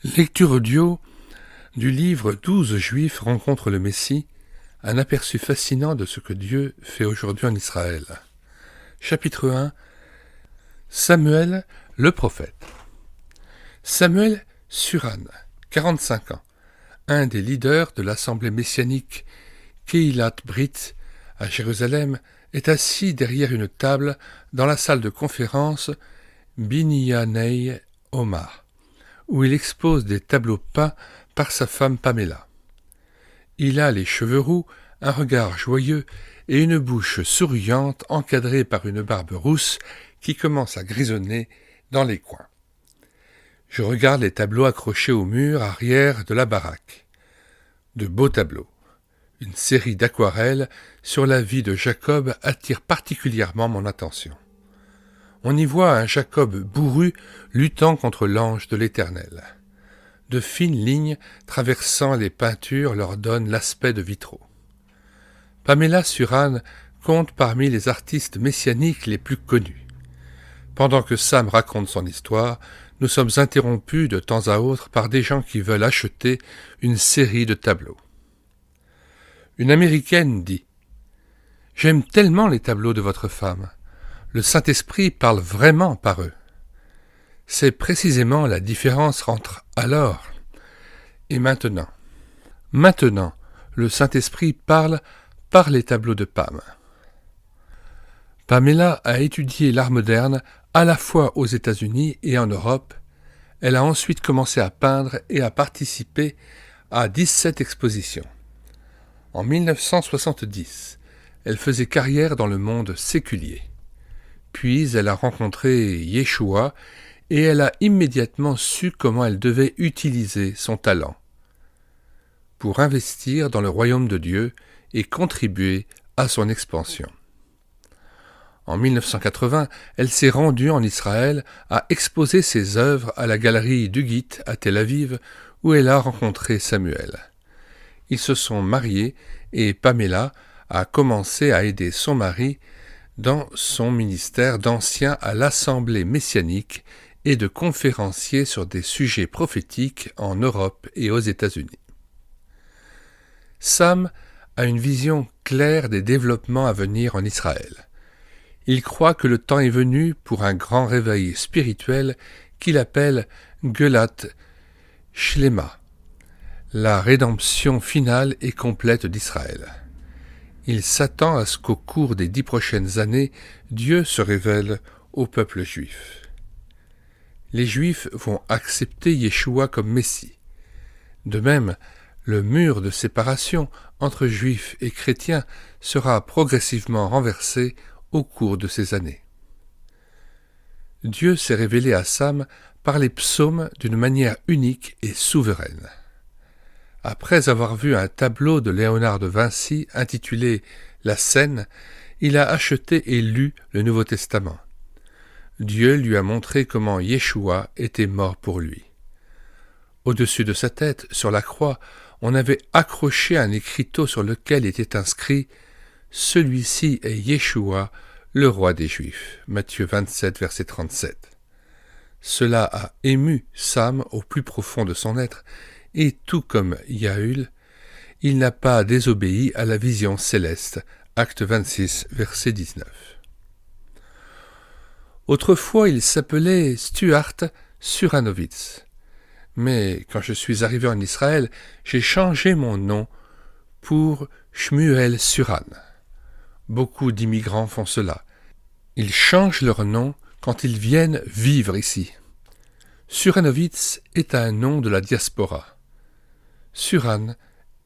Lecture audio du livre 12 Juifs rencontrent le Messie, un aperçu fascinant de ce que Dieu fait aujourd'hui en Israël. Chapitre 1. Samuel, le prophète. Samuel Suran, 45 ans, un des leaders de l'assemblée messianique Keilat Brit à Jérusalem, est assis derrière une table dans la salle de conférence Binyanei Omar, où il expose des tableaux peints par sa femme Pamela. Il a les cheveux roux, un regard joyeux et une bouche souriante encadrée par une barbe rousse qui commence à grisonner dans les coins. Je regarde les tableaux accrochés au mur arrière de la baraque. De beaux tableaux. Une série d'aquarelles sur la vie de Jacob attire particulièrement mon attention. On y voit un Jacob bourru luttant contre l'ange de l'Éternel. De fines lignes traversant les peintures leur donnent l'aspect de vitraux. Pamela Suran compte parmi les artistes messianiques les plus connus. Pendant que Sam raconte son histoire, nous sommes interrompus de temps à autre par des gens qui veulent acheter une série de tableaux. Une Américaine dit « J'aime tellement les tableaux de votre femme. Le Saint-Esprit parle vraiment par eux. » C'est précisément la différence entre « alors » et « maintenant ». Maintenant, le Saint-Esprit parle par les tableaux de Pam. Pamela a étudié l'art moderne à la fois aux États-Unis et en Europe. Elle a ensuite commencé à peindre et a participé à 17 expositions. En 1970, elle faisait carrière dans le monde séculier. Puis elle a rencontré Yeshua et elle a immédiatement su comment elle devait utiliser son talent pour investir dans le royaume de Dieu et contribuer à son expansion. En 1980, elle s'est rendue en Israël à exposer ses œuvres à la galerie Dugit à Tel Aviv, où elle a rencontré Samuel. Ils se sont mariés et Pamela a commencé à aider son mari dans son ministère d'ancien à l'Assemblée messianique et de conférencier sur des sujets prophétiques en Europe et aux États-Unis. Sam a une vision claire des développements à venir en Israël. Il croit que le temps est venu pour un grand réveil spirituel qu'il appelle Gelat Shlema, la rédemption finale et complète d'Israël. Il s'attend à ce qu'au cours des 10 prochaines années, Dieu se révèle au peuple juif. Les Juifs vont accepter Yeshua comme Messie. De même, le mur de séparation entre Juifs et chrétiens sera progressivement renversé au cours de ces années. Dieu s'est révélé à Sam par les psaumes d'une manière unique et souveraine. Après avoir vu un tableau de Léonard de Vinci intitulé « La Scène », il a acheté et lu le Nouveau Testament. Dieu lui a montré comment Yeshua était mort pour lui. Au-dessus de sa tête, sur la croix, on avait accroché un écriteau sur lequel était inscrit « Celui-ci est Yeshua, le roi des Juifs » Matthieu 27, verset 37. Cela a ému Sam au plus profond de son être, et tout comme Yaül, il n'a pas désobéi à la vision céleste. Acte 26, verset 19. Autrefois, il s'appelait Stuart Suranovitz. Mais quand je suis arrivé en Israël, j'ai changé mon nom pour Shmuel Suran. Beaucoup d'immigrants font cela. Ils changent leur nom quand ils viennent vivre ici. Suranovitz est un nom de la diaspora. Suran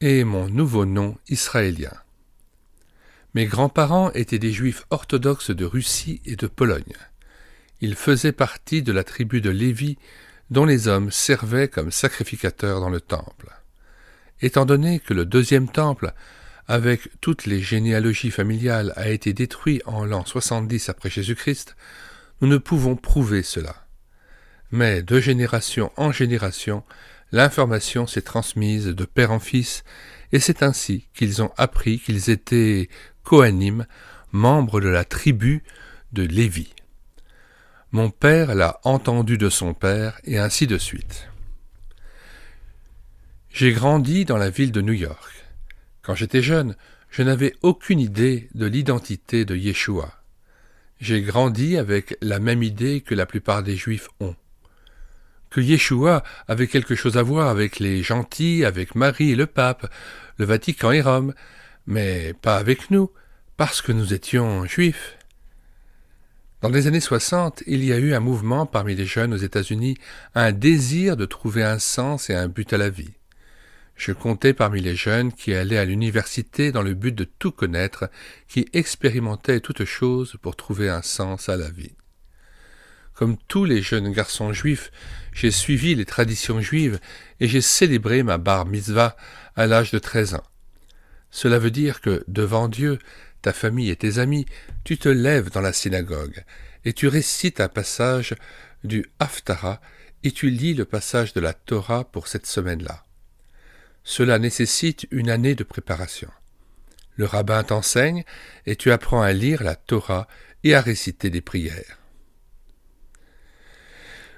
est mon nouveau nom israélien. Mes grands-parents étaient des Juifs orthodoxes de Russie et de Pologne. Ils faisaient partie de la tribu de Lévi, dont les hommes servaient comme sacrificateurs dans le temple. Étant donné que le deuxième temple, avec toutes les généalogies familiales, a été détruit en l'an 70 après Jésus-Christ, nous ne pouvons prouver cela. Mais de génération en génération, l'information s'est transmise de père en fils, et c'est ainsi qu'ils ont appris qu'ils étaient Kohanim, membres de la tribu de Lévi. Mon père l'a entendu de son père, et ainsi de suite. J'ai grandi dans la ville de New York. Quand j'étais jeune, je n'avais aucune idée de l'identité de Yeshua. J'ai grandi avec la même idée que la plupart des Juifs ont. Que Yeshua avait quelque chose à voir avec les gentils, avec Marie et le pape, le Vatican et Rome, mais pas avec nous, parce que nous étions Juifs. Dans les années 60, il y a eu un mouvement parmi les jeunes aux États-Unis, un désir de trouver un sens et un but à la vie. Je comptais parmi les jeunes qui allaient à l'université dans le but de tout connaître, qui expérimentaient toutes choses pour trouver un sens à la vie. Comme tous les jeunes garçons juifs, j'ai suivi les traditions juives et j'ai célébré ma bar mitzvah à l'âge de 13 ans. Cela veut dire que, devant Dieu, ta famille et tes amis, tu te lèves dans la synagogue et tu récites un passage du Haftarah et tu lis le passage de la Torah pour cette semaine-là. Cela nécessite une année de préparation. Le rabbin t'enseigne et tu apprends à lire la Torah et à réciter des prières.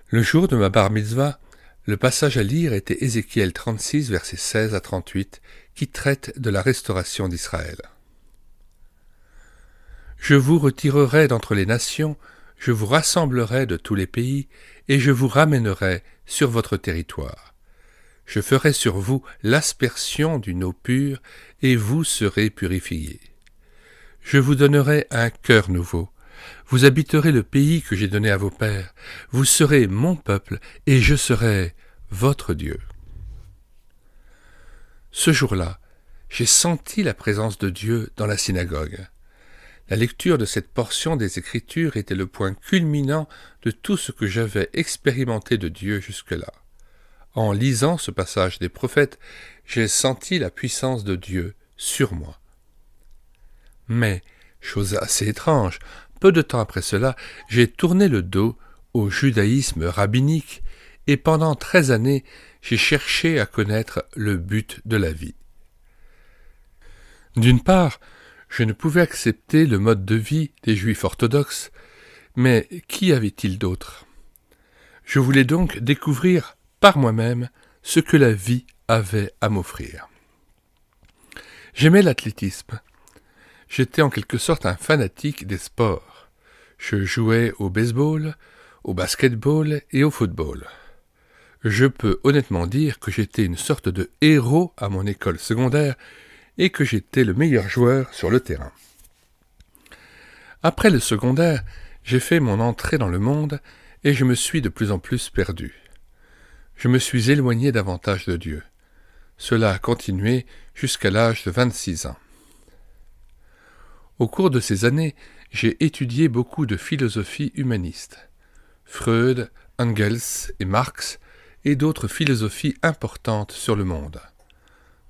Le jour de ma bar mitzvah, le passage à lire était Ézéchiel 36, versets 16 à 38, qui traite de la restauration d'Israël. « Je vous retirerai d'entre les nations, je vous rassemblerai de tous les pays, et je vous ramènerai sur votre territoire. Je ferai sur vous l'aspersion d'une eau pure, et vous serez purifiés. Je vous donnerai un cœur nouveau. Vous habiterez le pays que j'ai donné à vos pères. Vous serez mon peuple, et je serai votre Dieu. » Ce jour-là, j'ai senti la présence de Dieu dans la synagogue. La lecture de cette portion des Écritures était le point culminant de tout ce que j'avais expérimenté de Dieu jusque-là. En lisant ce passage des prophètes, j'ai senti la puissance de Dieu sur moi. Mais, chose assez étrange, peu de temps après cela, j'ai tourné le dos au judaïsme rabbinique et pendant 13 années, j'ai cherché à connaître le but de la vie. D'une part, je ne pouvais accepter le mode de vie des Juifs orthodoxes, mais qu'y avait-il d'autre ? Je voulais donc découvrir par moi-même ce que la vie avait à m'offrir. J'aimais l'athlétisme. J'étais en quelque sorte un fanatique des sports. Je jouais au baseball, au basketball et au football. Je peux honnêtement dire que j'étais une sorte de héros à mon école secondaire et que j'étais le meilleur joueur sur le terrain. Après le secondaire, j'ai fait mon entrée dans le monde et je me suis de plus en plus perdu. Je me suis éloigné davantage de Dieu. Cela a continué jusqu'à l'âge de 26 ans. Au cours de ces années, j'ai étudié beaucoup de philosophie humaniste. Freud, Engels et Marx et d'autres philosophies importantes sur le monde.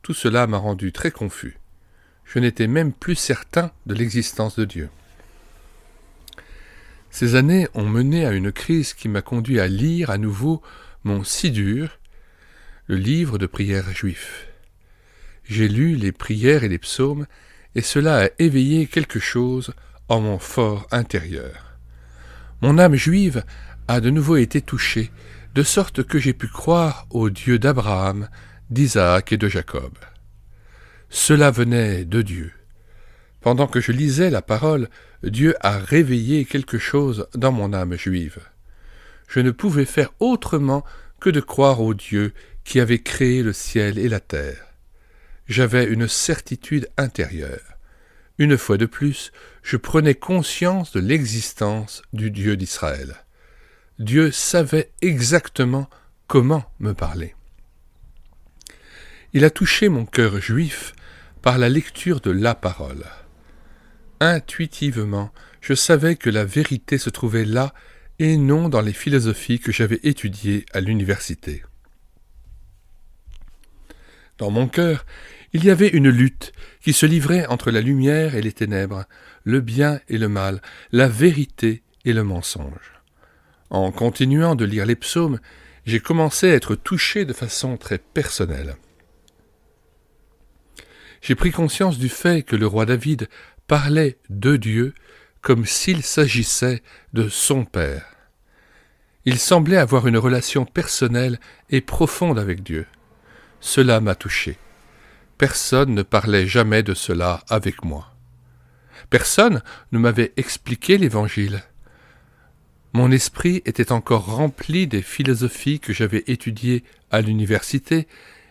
Tout cela m'a rendu très confus. Je n'étais même plus certain de l'existence de Dieu. Ces années ont mené à une crise qui m'a conduit à lire à nouveau mon Siddur, le livre de prières juif. J'ai lu les prières et les psaumes, et cela a éveillé quelque chose en mon fort intérieur. Mon âme juive a de nouveau été touchée, de sorte que j'ai pu croire au Dieu d'Abraham, d'Isaac et de Jacob. Cela venait de Dieu. Pendant que je lisais la parole, Dieu a réveillé quelque chose dans mon âme juive. Je ne pouvais faire autrement que de croire au Dieu qui avait créé le ciel et la terre. J'avais une certitude intérieure. Une fois de plus, je prenais conscience de l'existence du Dieu d'Israël. Dieu savait exactement comment me parler. Il a touché mon cœur juif par la lecture de la parole. Intuitivement, je savais que la vérité se trouvait là et non dans les philosophies que j'avais étudiées à l'université. Dans mon cœur, il y avait une lutte qui se livrait entre la lumière et les ténèbres, le bien et le mal, la vérité et le mensonge. En continuant de lire les psaumes, j'ai commencé à être touché de façon très personnelle. J'ai pris conscience du fait que le roi David parlait de Dieu comme s'il s'agissait de son père. Il semblait avoir une relation personnelle et profonde avec Dieu. Cela m'a touché. Personne ne parlait jamais de cela avec moi. Personne ne m'avait expliqué l'Évangile. Mon esprit était encore rempli des philosophies que j'avais étudiées à l'université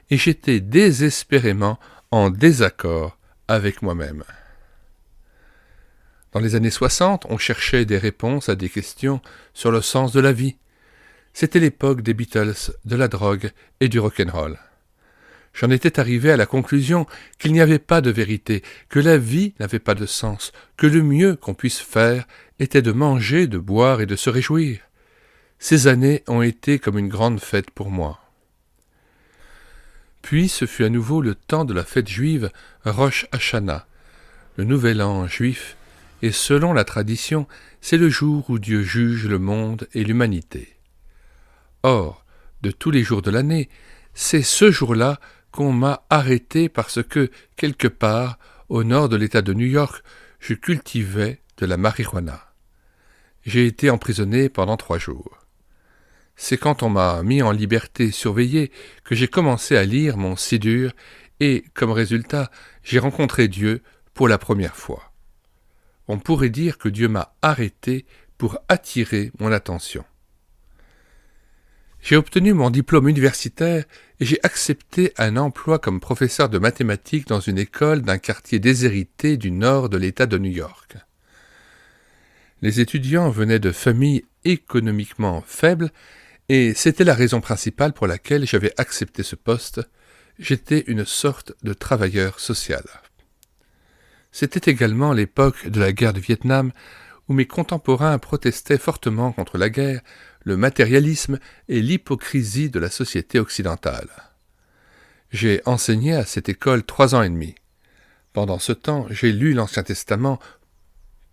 et j'étais désespérément en désaccord avec moi-même. Dans les années 60, on cherchait des réponses à des questions sur le sens de la vie. C'était l'époque des Beatles, de la drogue et du rock'n'roll. J'en étais arrivé à la conclusion qu'il n'y avait pas de vérité, que la vie n'avait pas de sens, que le mieux qu'on puisse faire était de manger, de boire et de se réjouir. Ces années ont été comme une grande fête pour moi. Puis ce fut à nouveau le temps de la fête juive Rosh Hashanah, le nouvel an juif, et selon la tradition, c'est le jour où Dieu juge le monde et l'humanité. Or, de tous les jours de l'année, c'est ce jour-là qu'on m'a arrêté parce que, quelque part, au nord de l'État de New York, je cultivais de la marijuana. J'ai été emprisonné pendant 3 jours. C'est quand on m'a mis en liberté surveillée que j'ai commencé à lire mon Siddur et, comme résultat, j'ai rencontré Dieu pour la première fois. On pourrait dire que Dieu m'a arrêté pour attirer mon attention. J'ai obtenu mon diplôme universitaire et j'ai accepté un emploi comme professeur de mathématiques dans une école d'un quartier déshérité du nord de l'État de New York. Les étudiants venaient de familles économiquement faibles et c'était la raison principale pour laquelle j'avais accepté ce poste. J'étais une sorte de travailleur social. C'était également l'époque de la guerre du Vietnam où mes contemporains protestaient fortement contre la guerre, le matérialisme et l'hypocrisie de la société occidentale. J'ai enseigné à cette école 3 ans et demi. Pendant ce temps, j'ai lu l'Ancien Testament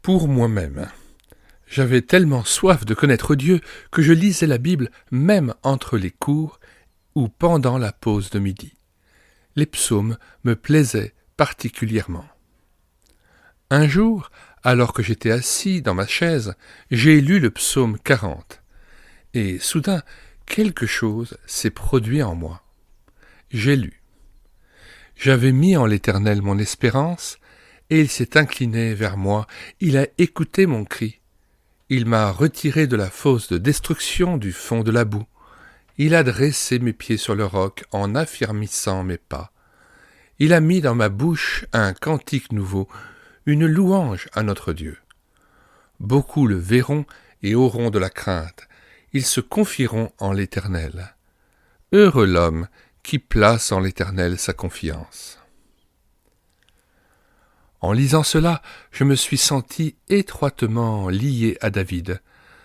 pour moi-même. J'avais tellement soif de connaître Dieu que je lisais la Bible même entre les cours ou pendant la pause de midi. Les psaumes me plaisaient particulièrement. Un jour, alors que j'étais assis dans ma chaise, j'ai lu le psaume 40. Et soudain, quelque chose s'est produit en moi. J'ai lu. J'avais mis en l'Éternel mon espérance, et il s'est incliné vers moi, il a écouté mon cri. Il m'a retiré de la fosse de destruction du fond de la boue. Il a dressé mes pieds sur le roc en affermissant mes pas. Il a mis dans ma bouche un cantique nouveau, une louange à notre Dieu. Beaucoup le verront et auront de la crainte. Ils se confieront en l'Éternel. Heureux l'homme qui place en l'Éternel sa confiance. En lisant cela, je me suis senti étroitement lié à David.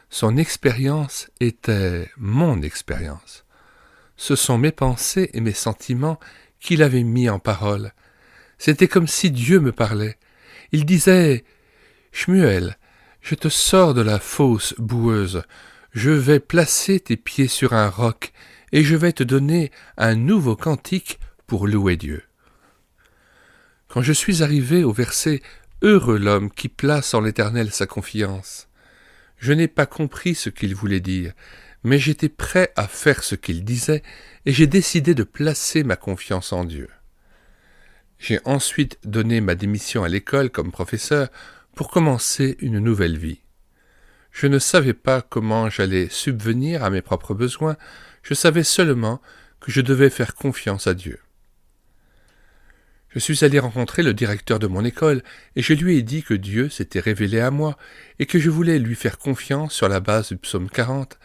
Son expérience était mon expérience. Ce sont mes pensées et mes sentiments qu'il avait mis en parole. C'était comme si Dieu me parlait. Il disait « Shmuel, je te sors de la fosse boueuse. Je vais placer tes pieds sur un roc et je vais te donner un nouveau cantique pour louer Dieu. » Quand je suis arrivé au verset « Heureux l'homme qui place en l'Éternel sa confiance », je n'ai pas compris ce qu'il voulait dire, mais j'étais prêt à faire ce qu'il disait et j'ai décidé de placer ma confiance en Dieu. J'ai ensuite donné ma démission à l'école comme professeur pour commencer une nouvelle vie. Je ne savais pas comment j'allais subvenir à mes propres besoins, je savais seulement que je devais faire confiance à Dieu. Je suis allé rencontrer le directeur de mon école et je lui ai dit que Dieu s'était révélé à moi et que je voulais lui faire confiance sur la base du psaume 40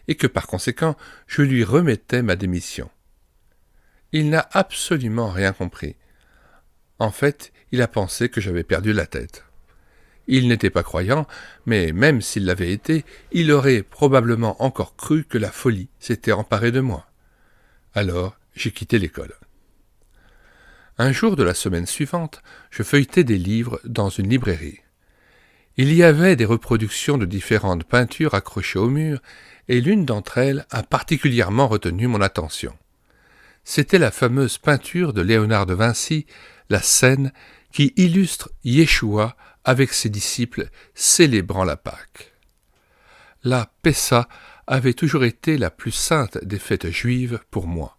et que par conséquent je lui remettais ma démission. Il n'a absolument rien compris. En fait, il a pensé que j'avais perdu la tête. Il n'était pas croyant, mais même s'il l'avait été, il aurait probablement encore cru que la folie s'était emparée de moi. Alors, j'ai quitté l'école. Un jour de la semaine suivante, je feuilletais des livres dans une librairie. Il y avait des reproductions de différentes peintures accrochées au mur, et l'une d'entre elles a particulièrement retenu mon attention. C'était la fameuse peinture de Léonard de Vinci, la scène qui illustre Yeshua avec ses disciples célébrant la Pâque. La Pessa avait toujours été la plus sainte des fêtes juives pour moi.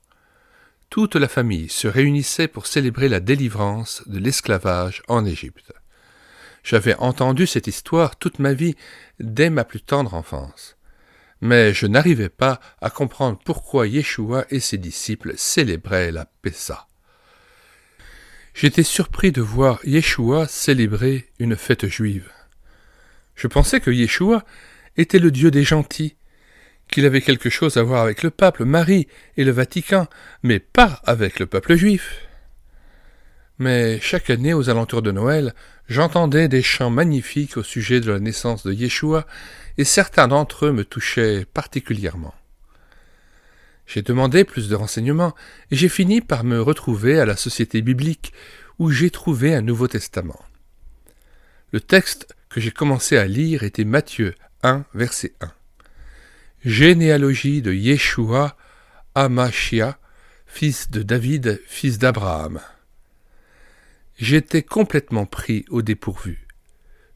toute la famille se réunissait pour célébrer la délivrance de l'esclavage en Égypte. J'avais entendu cette histoire toute ma vie, dès ma plus tendre enfance. Mais je n'arrivais pas à comprendre pourquoi Yeshua et ses disciples célébraient la Pessa. J'étais surpris de voir Yeshua célébrer une fête juive. Je pensais que Yeshua était le Dieu des gentils, qu'il avait quelque chose à voir avec le pape, Marie et le Vatican, mais pas avec le peuple juif. Mais chaque année, aux alentours de Noël, j'entendais des chants magnifiques au sujet de la naissance de Yeshua, et certains d'entre eux me touchaient particulièrement. J'ai demandé plus de renseignements, et j'ai fini par me retrouver à la Société biblique, où j'ai trouvé un Nouveau Testament. Le texte que j'ai commencé à lire était Matthieu 1, verset 1. Généalogie de Yeshua, Amashia, fils de David, fils d'Abraham. J'étais complètement pris au dépourvu.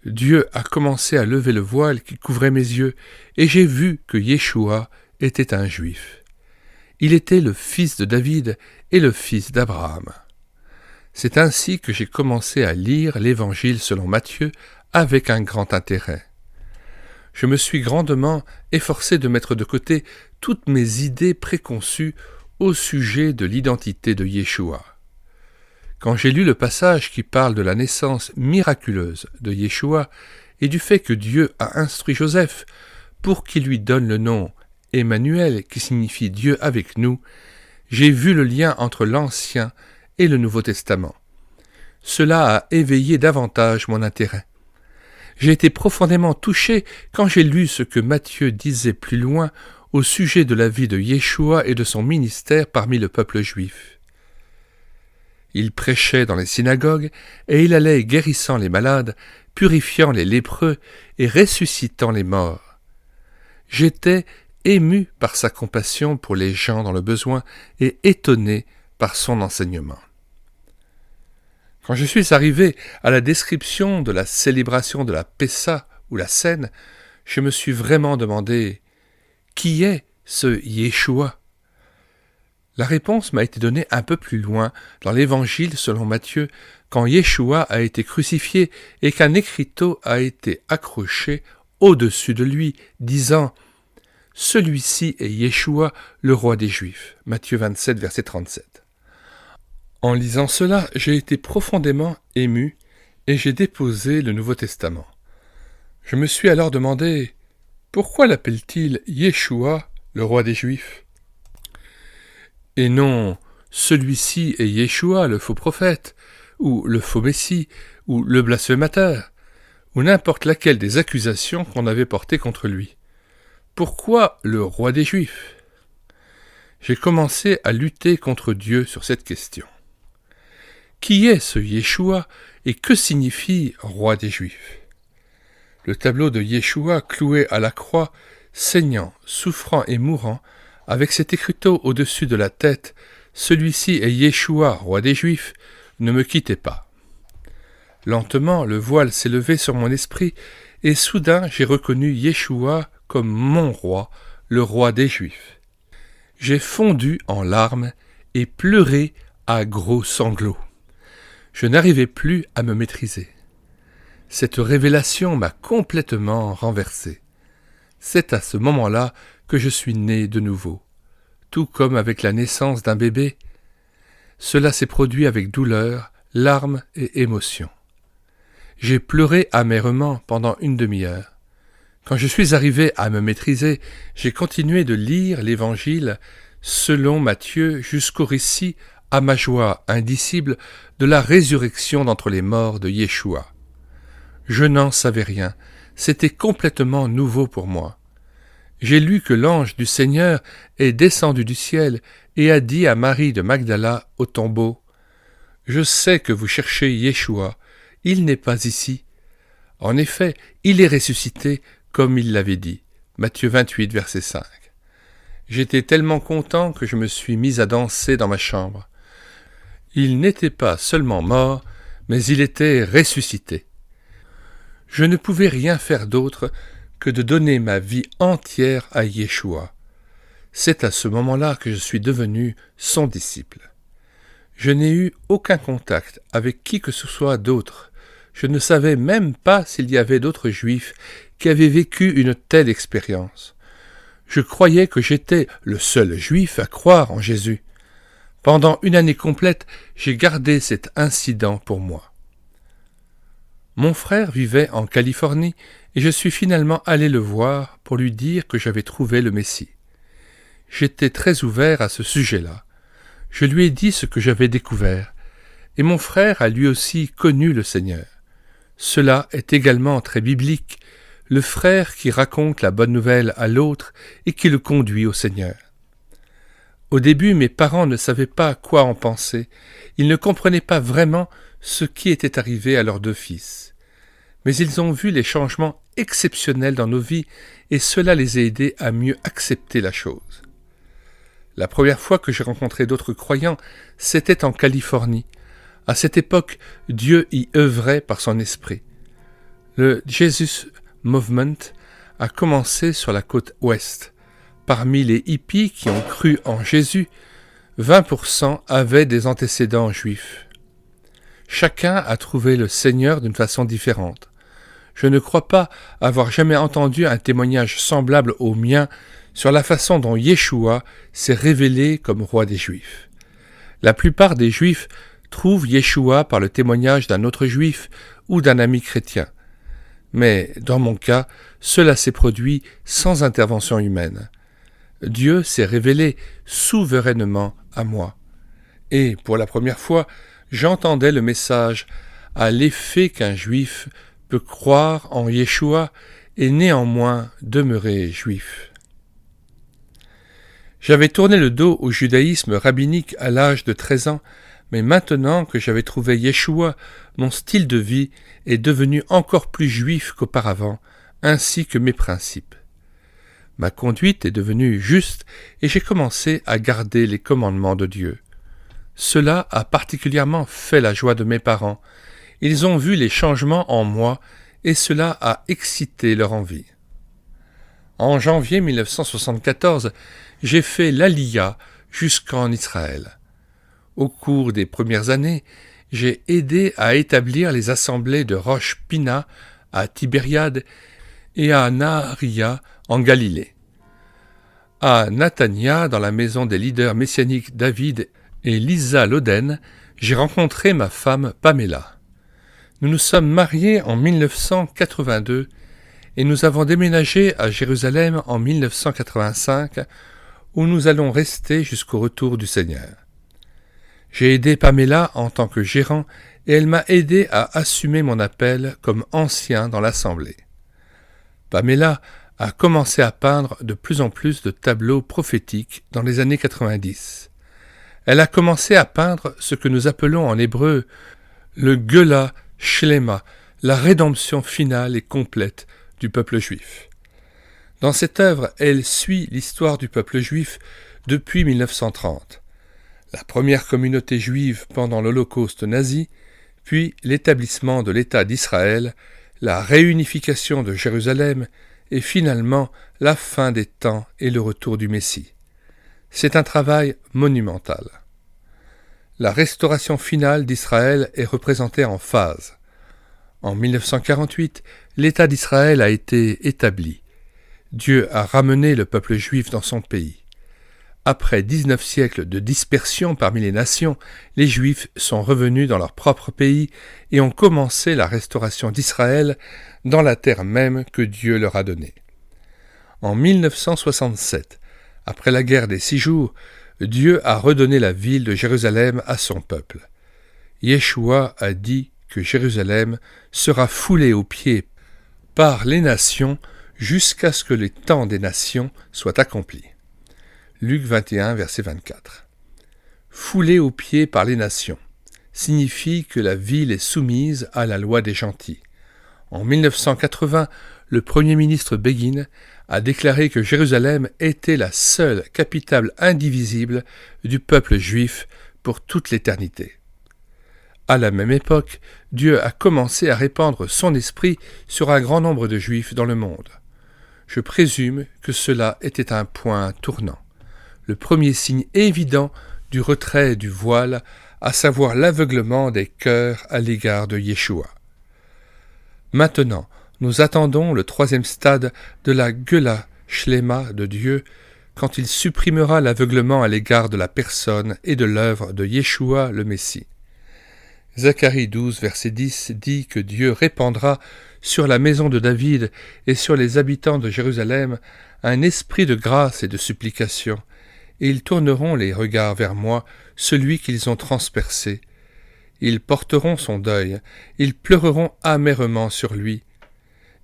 Dieu a commencé à lever le voile qui couvrait mes yeux, et j'ai vu que Yeshua était un Juif. Il était le fils de David et le fils d'Abraham. C'est ainsi que j'ai commencé à lire l'Évangile selon Matthieu avec un grand intérêt. Je me suis grandement efforcé de mettre de côté toutes mes idées préconçues au sujet de l'identité de Yeshua. Quand j'ai lu le passage qui parle de la naissance miraculeuse de Yeshua et du fait que Dieu a instruit Joseph pour qu'il lui donne le nom Emmanuel, qui signifie Dieu avec nous, j'ai vu le lien entre l'Ancien et le Nouveau Testament. Cela a éveillé davantage mon intérêt. J'ai été profondément touché quand j'ai lu ce que Matthieu disait plus loin au sujet de la vie de Yeshua et de son ministère parmi le peuple juif. Il prêchait dans les synagogues, et il allait guérissant les malades, purifiant les lépreux et ressuscitant les morts. J'étais ému par sa compassion pour les gens dans le besoin et étonné par son enseignement. Quand je suis arrivé à la description de la célébration de la Pessa ou la Cène, je me suis vraiment demandé « Qui est ce Yeshua ?» La réponse m'a été donnée un peu plus loin dans l'Évangile selon Matthieu, quand Yeshua a été crucifié et qu'un écriteau a été accroché au-dessus de lui, disant « Celui-ci est Yeshua, le roi des Juifs » Matthieu 27, verset 37. En lisant cela, j'ai été profondément ému et j'ai déposé le Nouveau Testament. Je me suis alors demandé « Pourquoi l'appelle-t-il Yeshua, le roi des Juifs ?» Et non, celui-ci est Yeshua, le faux prophète, ou le faux messie, ou le blasphémateur, ou n'importe laquelle des accusations qu'on avait portées contre lui. Pourquoi le roi des Juifs ? J'ai commencé à lutter contre Dieu sur cette question. Qui est ce Yeshua et que signifie roi des Juifs ? Le tableau de Yeshua cloué à la croix, saignant, souffrant et mourant, avec cet écriteau au-dessus de la tête, celui-ci est Yeshua, roi des Juifs, ne me quittez pas. Lentement, le voile s'est levé sur mon esprit, et soudain j'ai reconnu Yeshua comme mon roi, le roi des Juifs. J'ai fondu en larmes et pleuré à gros sanglots. Je n'arrivais plus à me maîtriser. Cette révélation m'a complètement renversé. C'est à ce moment-là que je suis né de nouveau. Tout comme avec la naissance d'un bébé, cela s'est produit avec douleur, larmes et émotion. J'ai pleuré amèrement pendant une demi-heure. Quand je suis arrivé à me maîtriser, j'ai continué de lire l'Évangile selon Matthieu jusqu'au récit, à ma joie indicible, de la résurrection d'entre les morts de Yeshua. Je n'en savais rien, c'était complètement nouveau pour moi. J'ai lu que l'ange du Seigneur est descendu du ciel et a dit à Marie de Magdala au tombeau « Je sais que vous cherchez Yeshua, il n'est pas ici. En effet, il est ressuscité comme il l'avait dit. » Matthieu 28, verset 5. J'étais tellement content que je me suis mis à danser dans ma chambre. Il n'était pas seulement mort, mais il était ressuscité. Je ne pouvais rien faire d'autre que de donner ma vie entière à Yeshua. C'est à ce moment-là que je suis devenu son disciple. Je n'ai eu aucun contact avec qui que ce soit d'autre. Je ne savais même pas s'il y avait d'autres juifs qui avaient vécu une telle expérience. Je croyais que j'étais le seul juif à croire en Jésus. Pendant une année complète, j'ai gardé cet incident pour moi. Mon frère vivait en Californie et je suis finalement allé le voir pour lui dire que j'avais trouvé le Messie. J'étais très ouvert à ce sujet-là. Je lui ai dit ce que j'avais découvert, et mon frère a lui aussi connu le Seigneur. Cela est également très biblique, le frère qui raconte la bonne nouvelle à l'autre et qui le conduit au Seigneur. Au début, mes parents ne savaient pas quoi en penser, ils ne comprenaient pas vraiment ce qui était arrivé à leurs deux fils. Mais ils ont vu les changements exceptionnels dans nos vies et cela les a aidés à mieux accepter la chose. La première fois que j'ai rencontré d'autres croyants, c'était en Californie. À cette époque, Dieu y œuvrait par son esprit. Le Jesus Movement a commencé sur la côte ouest. Parmi les hippies qui ont cru en Jésus, 20% avaient des antécédents juifs. Chacun a trouvé le Seigneur d'une façon différente. Je ne crois pas avoir jamais entendu un témoignage semblable au mien sur la façon dont Yeshua s'est révélé comme roi des Juifs. La plupart des Juifs trouvent Yeshua par le témoignage d'un autre Juif ou d'un ami chrétien. Mais, dans mon cas, cela s'est produit sans intervention humaine. Dieu s'est révélé souverainement à moi. Et, pour la première fois, j'entendais le message à l'effet qu'un Juif peut croire en Yeshua et néanmoins demeurer juif. J'avais tourné le dos au judaïsme rabbinique à l'âge de 13 ans, mais maintenant que j'avais trouvé Yeshua, mon style de vie est devenu encore plus juif qu'auparavant, ainsi que mes principes. Ma conduite est devenue juste et j'ai commencé à garder les commandements de Dieu. Cela a particulièrement fait la joie de mes parents. Ils ont vu les changements en moi et cela a excité leur envie. En janvier 1974, j'ai fait l'Aliyah jusqu'en Israël. Au cours des premières années, j'ai aidé à établir les assemblées de Rosh Pina à Tibériade et à Nahariya en Galilée. À Natania, dans la maison des leaders messianiques David et Lisa Loden, j'ai rencontré ma femme Pamela. Nous nous sommes mariés en 1982 et nous avons déménagé à Jérusalem en 1985 où nous allons rester jusqu'au retour du Seigneur. J'ai aidé Pamela en tant que gérant et elle m'a aidé à assumer mon appel comme ancien dans l'Assemblée. Pamela a commencé à peindre de plus en plus de tableaux prophétiques dans les années 90. Elle a commencé à peindre ce que nous appelons en hébreu le Geula Shlema, la rédemption finale et complète du peuple juif. Dans cette œuvre, elle suit l'histoire du peuple juif depuis 1930. La première communauté juive pendant l'Holocauste nazi, puis l'établissement de l'État d'Israël, la réunification de Jérusalem et finalement la fin des temps et le retour du Messie. C'est un travail monumental. La restauration finale d'Israël est représentée en phases. En 1948, l'État d'Israël a été établi. Dieu a ramené le peuple juif dans son pays. Après 19 siècles de dispersion parmi les nations, les Juifs sont revenus dans leur propre pays et ont commencé la restauration d'Israël dans la terre même que Dieu leur a donnée. En 1967, après la guerre des 6 jours, Dieu a redonné la ville de Jérusalem à son peuple. Yeshua a dit que Jérusalem sera foulée aux pieds par les nations jusqu'à ce que les temps des nations soient accomplis. Luc 21, verset 24. Foulée aux pieds par les nations signifie que la ville est soumise à la loi des gentils. En 1980, le Premier ministre Begin a déclaré que Jérusalem était la seule capitale indivisible du peuple juif pour toute l'éternité. À la même époque, Dieu a commencé à répandre son esprit sur un grand nombre de Juifs dans le monde. Je présume que cela était un point tournant. le premier signe évident du retrait du voile, à savoir l'aveuglement des cœurs à l'égard de Yeshua. Maintenant, nous attendons le troisième stade de la Geula Shlema de Dieu, quand il supprimera l'aveuglement à l'égard de la personne et de l'œuvre de Yeshua le Messie. Zacharie 12, verset 10 dit que Dieu répandra sur la maison de David et sur les habitants de Jérusalem un esprit de grâce et de supplication, et ils tourneront les regards vers moi, celui qu'ils ont transpercé. Ils porteront son deuil, ils pleureront amèrement sur lui.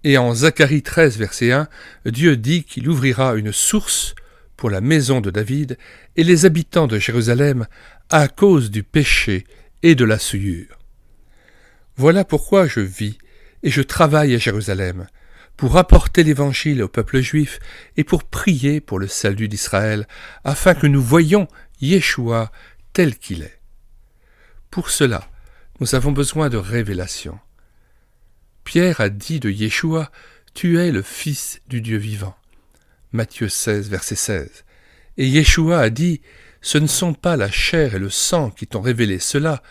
Et en Zacharie 13, verset 1, Dieu dit qu'il ouvrira une source pour la maison de David et les habitants de Jérusalem à cause du péché et de la souillure. Voilà pourquoi je vis et je travaille à Jérusalem, pour apporter l'Évangile au peuple juif et pour prier pour le salut d'Israël, afin que nous voyions Yeshua tel qu'il est. Pour cela, nous avons besoin de révélation. Pierre a dit de Yeshua, « Tu es le Fils du Dieu vivant ». Matthieu 16, verset 16. Et Yeshua a dit, « Ce ne sont pas la chair et le sang qui t'ont révélé cela,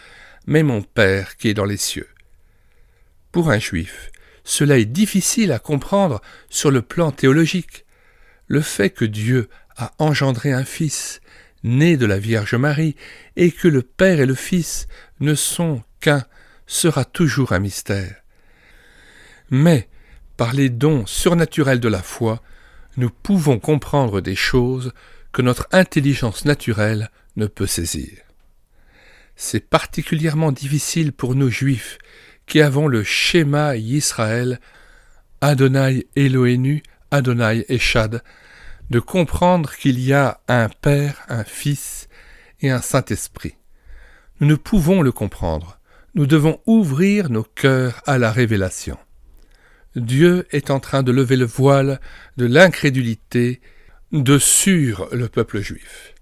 mais mon Père qui est dans les cieux ». Pour un juif, cela est difficile à comprendre sur le plan théologique. Le fait que Dieu a engendré un Fils, né de la Vierge Marie, et que le Père et le Fils ne sont qu'un, sera toujours un mystère. Mais, par les dons surnaturels de la foi, nous pouvons comprendre des choses que notre intelligence naturelle ne peut saisir. C'est particulièrement difficile pour nous Juifs, qui avons le schéma Yisraël, Adonai Elohénu, Adonai Echad, de comprendre qu'il y a un Père, un Fils et un Saint-Esprit. Nous ne pouvons le comprendre. Nous devons ouvrir nos cœurs à la révélation. Dieu est en train de lever le voile de l'incrédulité sur le peuple juif.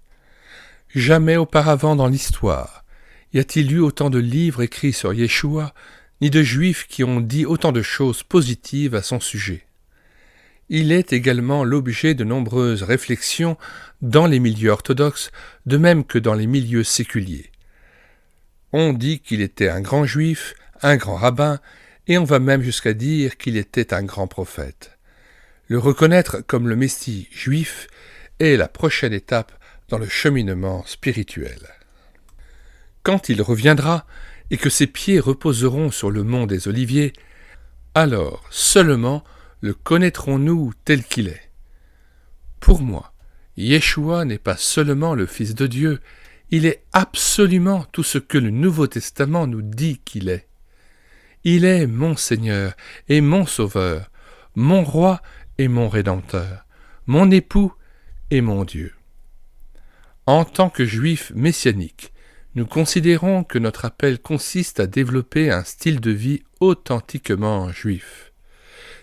Jamais auparavant dans l'histoire y a-t-il eu autant de livres écrits sur Yeshua, ni de juifs qui ont dit autant de choses positives à son sujet. Il est également l'objet de nombreuses réflexions dans les milieux orthodoxes, de même que dans les milieux séculiers. On dit qu'il était un grand juif, un grand rabbin, et on va même jusqu'à dire qu'il était un grand prophète. Le reconnaître comme le Messie juif est la prochaine étape dans le cheminement spirituel. Quand il reviendra, et que ses pieds reposeront sur le mont des Oliviers, alors seulement le connaîtrons-nous tel qu'il est. Pour moi, Yeshua n'est pas seulement le Fils de Dieu, il est absolument tout ce que le Nouveau Testament nous dit qu'il est. Il est mon Seigneur et mon Sauveur, mon Roi et mon Rédempteur, mon époux et mon Dieu. En tant que Juifs messianiques, nous considérons que notre appel consiste à développer un style de vie authentiquement juif.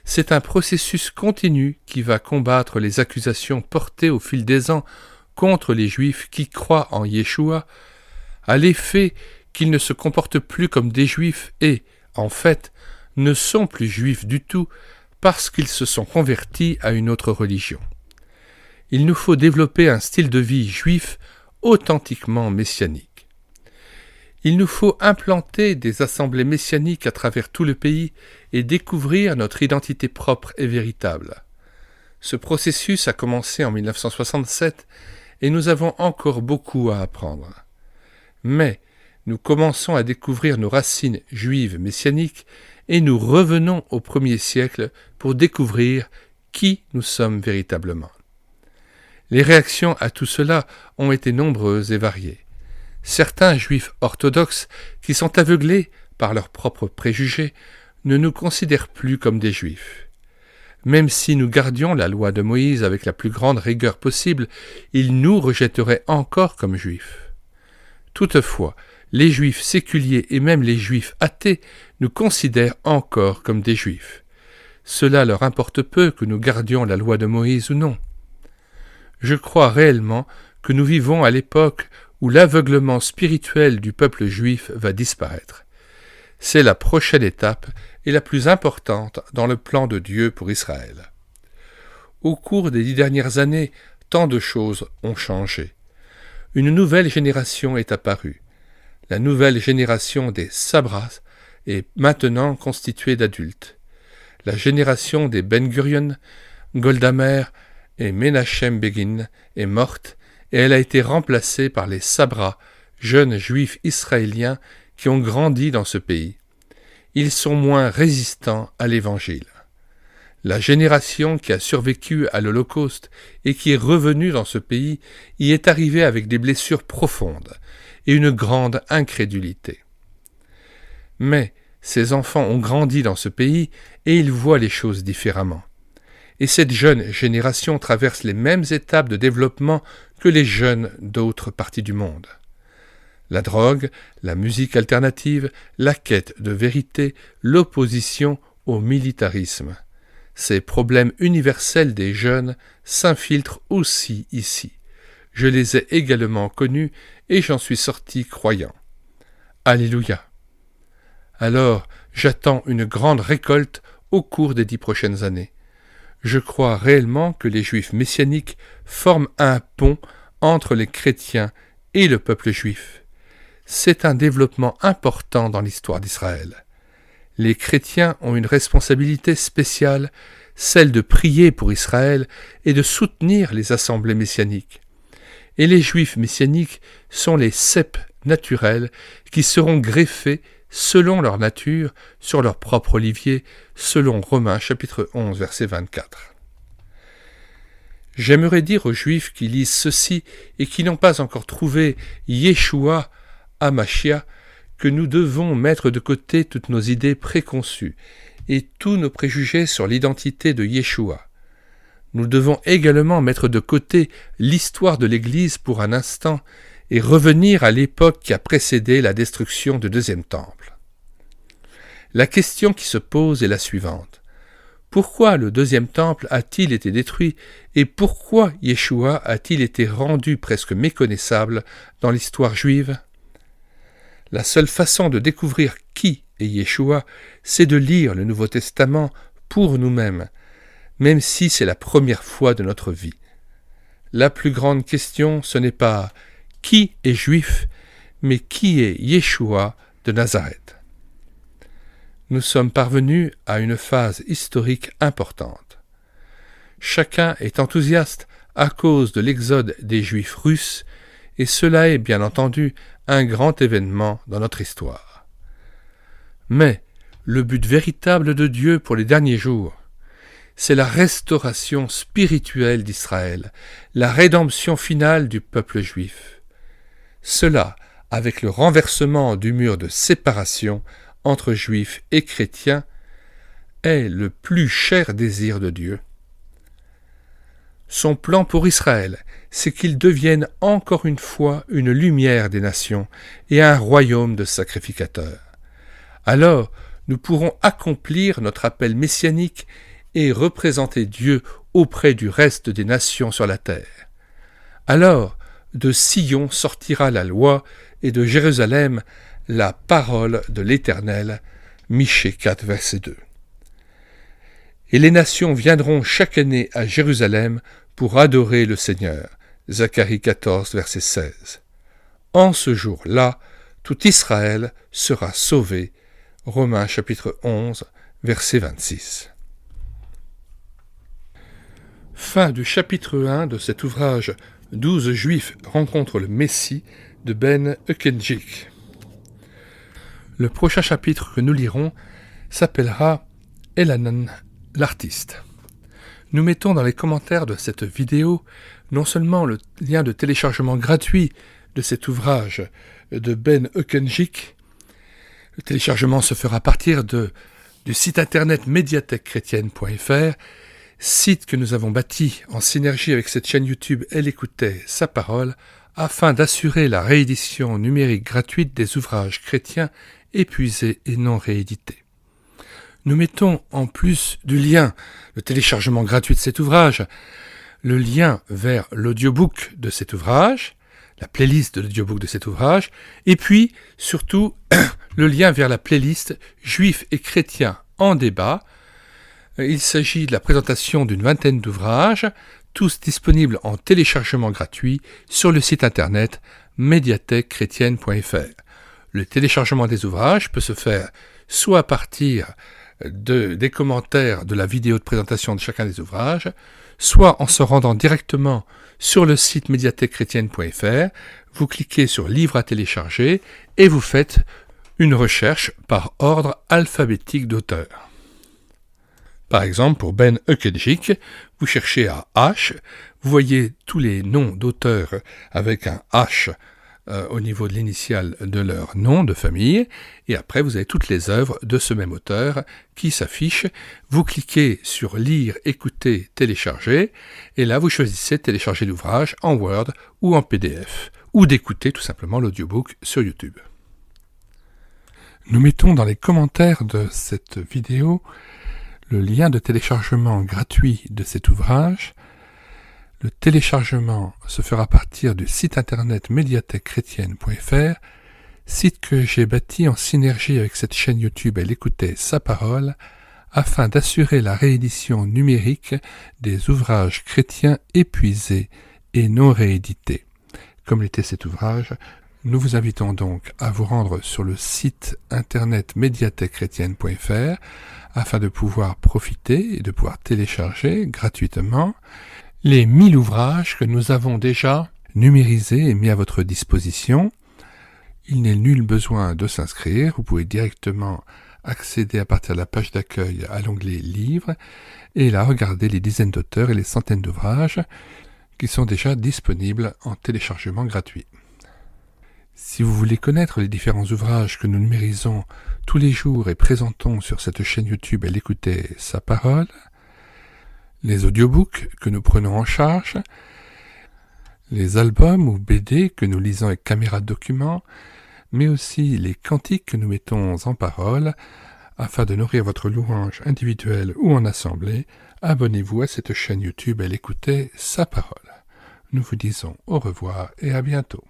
C'est un processus continu qui va combattre les accusations portées au fil des ans contre les Juifs qui croient en Yeshua, à l'effet qu'ils ne se comportent plus comme des Juifs et, en fait, ne sont plus Juifs du tout parce qu'ils se sont convertis à une autre religion. Il nous faut développer un style de vie juif authentiquement messianique. Il nous faut implanter des assemblées messianiques à travers tout le pays et découvrir notre identité propre et véritable. Ce processus a commencé en 1967 et nous avons encore beaucoup à apprendre. Mais nous commençons à découvrir nos racines juives messianiques et nous revenons au premier siècle pour découvrir qui nous sommes véritablement. Les réactions à tout cela ont été nombreuses et variées. Certains juifs orthodoxes, qui sont aveuglés par leurs propres préjugés, ne nous considèrent plus comme des juifs. Même si nous gardions la loi de Moïse avec la plus grande rigueur possible, ils nous rejetteraient encore comme juifs. Toutefois, les juifs séculiers et même les juifs athées nous considèrent encore comme des juifs. Cela leur importe peu que nous gardions la loi de Moïse ou non. Je crois réellement que nous vivons à l'époque où l'aveuglement spirituel du peuple juif va disparaître. C'est la prochaine étape et la plus importante dans le plan de Dieu pour Israël. Au cours des 10 dernières années, tant de choses ont changé. Une nouvelle génération est apparue. La nouvelle génération des Sabras est maintenant constituée d'adultes. La génération des Ben Gurion, Golda Meir et Menachem Begin est morte et elle a été remplacée par les Sabras, jeunes juifs israéliens qui ont grandi dans ce pays. Ils sont moins résistants à l'Évangile. La génération qui a survécu à l'Holocauste et qui est revenue dans ce pays y est arrivée avec des blessures profondes et une grande incrédulité. Mais ces enfants ont grandi dans ce pays et ils voient les choses différemment. Et cette jeune génération traverse les mêmes étapes de développement que les jeunes d'autres parties du monde. La drogue, la musique alternative, la quête de vérité, l'opposition au militarisme. Ces problèmes universels des jeunes s'infiltrent aussi ici. Je les ai également connus et j'en suis sorti croyant. Alléluia. Alors, j'attends une grande récolte au cours des 10 prochaines années. Je crois réellement que les Juifs messianiques forment un pont entre les chrétiens et le peuple juif. C'est un développement important dans l'histoire d'Israël. Les chrétiens ont une responsabilité spéciale, celle de prier pour Israël et de soutenir les assemblées messianiques. Et les Juifs messianiques sont les ceps naturels qui seront greffés selon leur nature sur leur propre olivier, selon Romains chapitre 11, verset 24. J'aimerais dire aux Juifs qui lisent ceci et qui n'ont pas encore trouvé Yeshua, Hamashia, que nous devons mettre de côté toutes nos idées préconçues et tous nos préjugés sur l'identité de Yeshua. Nous devons également mettre de côté l'histoire de l'Église pour un instant et revenir à l'époque qui a précédé la destruction du deuxième temple. La question qui se pose est la suivante. Pourquoi le deuxième temple a-t-il été détruit et pourquoi Yeshua a-t-il été rendu presque méconnaissable dans l'histoire juive ? La seule façon de découvrir qui est Yeshua, c'est de lire le Nouveau Testament pour nous-mêmes, même si c'est la première fois de notre vie. La plus grande question, ce n'est pas « qui est juif ?», mais « qui est Yeshua de Nazareth ?» Nous sommes parvenus à une phase historique importante. Chacun est enthousiaste à cause de l'exode des Juifs russes, et cela est bien entendu un grand événement dans notre histoire. Mais le but véritable de Dieu pour les derniers jours, c'est la restauration spirituelle d'Israël, la rédemption finale du peuple juif. Cela avec le renversement du mur de séparation entre juifs et chrétiens est le plus cher désir de Dieu. Son plan pour Israël, c'est qu'il devienne encore une fois une lumière des nations et un royaume de sacrificateurs. Alors, nous pourrons accomplir notre appel messianique et représenter Dieu auprès du reste des nations sur la terre. Alors, de Sion sortira la loi et de Jérusalem la parole de l'Éternel. Michée 4, verset 2. Et les nations viendront chaque année à Jérusalem pour adorer le Seigneur. Zacharie 14, verset 16. En ce jour-là, tout Israël sera sauvé. Romains chapitre 11, verset 26. Fin du chapitre 1 de cet ouvrage « 12 Juifs rencontrent le Messie » de Ben Ukenjik. Le prochain chapitre que nous lirons s'appellera « Elanan, l'artiste ». Nous mettons dans les commentaires de cette vidéo non seulement le lien de téléchargement gratuit de cet ouvrage de Ben Ukenjik. Le téléchargement se fera à partir du site internet médiathèquechrétienne.fr, site que nous avons bâti en synergie avec cette chaîne YouTube Elle écoutait sa parole, afin d'assurer la réédition numérique gratuite des ouvrages chrétiens épuisés et non réédités. Nous mettons, en plus du lien de téléchargement gratuit de cet ouvrage, le lien vers l'audiobook de cet ouvrage, la playlist de l'audiobook de cet ouvrage, et puis, surtout, le lien vers la playlist Juifs et chrétiens en débat. Il s'agit de la présentation d'une vingtaine d'ouvrages, tous disponibles en téléchargement gratuit sur le site internet médiathèquechrétienne.fr. Le téléchargement des ouvrages peut se faire soit à partir des commentaires de la vidéo de présentation de chacun des ouvrages, soit en se rendant directement sur le site médiathèquechrétienne.fr, vous cliquez sur Livres à télécharger et vous faites une recherche par ordre alphabétique d'auteur. Par exemple, pour Ben Ukedjik, vous cherchez à H, vous voyez tous les noms d'auteurs avec un H au niveau de l'initiale de leur nom de famille, et après vous avez toutes les œuvres de ce même auteur qui s'affichent. Vous cliquez sur Lire, écouter, télécharger, et là vous choisissez de télécharger l'ouvrage en Word ou en PDF, ou d'écouter tout simplement l'audiobook sur YouTube. Nous mettons dans les commentaires de cette vidéo le lien de téléchargement gratuit de cet ouvrage. Le téléchargement se fera à partir du site internet médiathèquechrétienne.fr, site que j'ai bâti en synergie avec cette chaîne YouTube Elle écoutait sa parole, afin d'assurer la réédition numérique des ouvrages chrétiens épuisés et non réédités. Comme l'était cet ouvrage, nous vous invitons donc à vous rendre sur le site internet médiathèquechrétienne.fr afin de pouvoir profiter et de pouvoir télécharger gratuitement les 1000 ouvrages que nous avons déjà numérisés et mis à votre disposition. Il n'est nul besoin de s'inscrire, vous pouvez directement accéder à partir de la page d'accueil à l'onglet Livres et là regarder les dizaines d'auteurs et les centaines d'ouvrages qui sont déjà disponibles en téléchargement gratuit. Si vous voulez connaître les différents ouvrages que nous numérisons tous les jours et présentons sur cette chaîne YouTube Elle écoutait sa parole, les audiobooks que nous prenons en charge, les albums ou BD que nous lisons avec caméra de document, mais aussi les cantiques que nous mettons en parole, afin de nourrir votre louange individuelle ou en assemblée, abonnez-vous à cette chaîne YouTube Elle écoutait sa parole. Nous vous disons au revoir et à bientôt.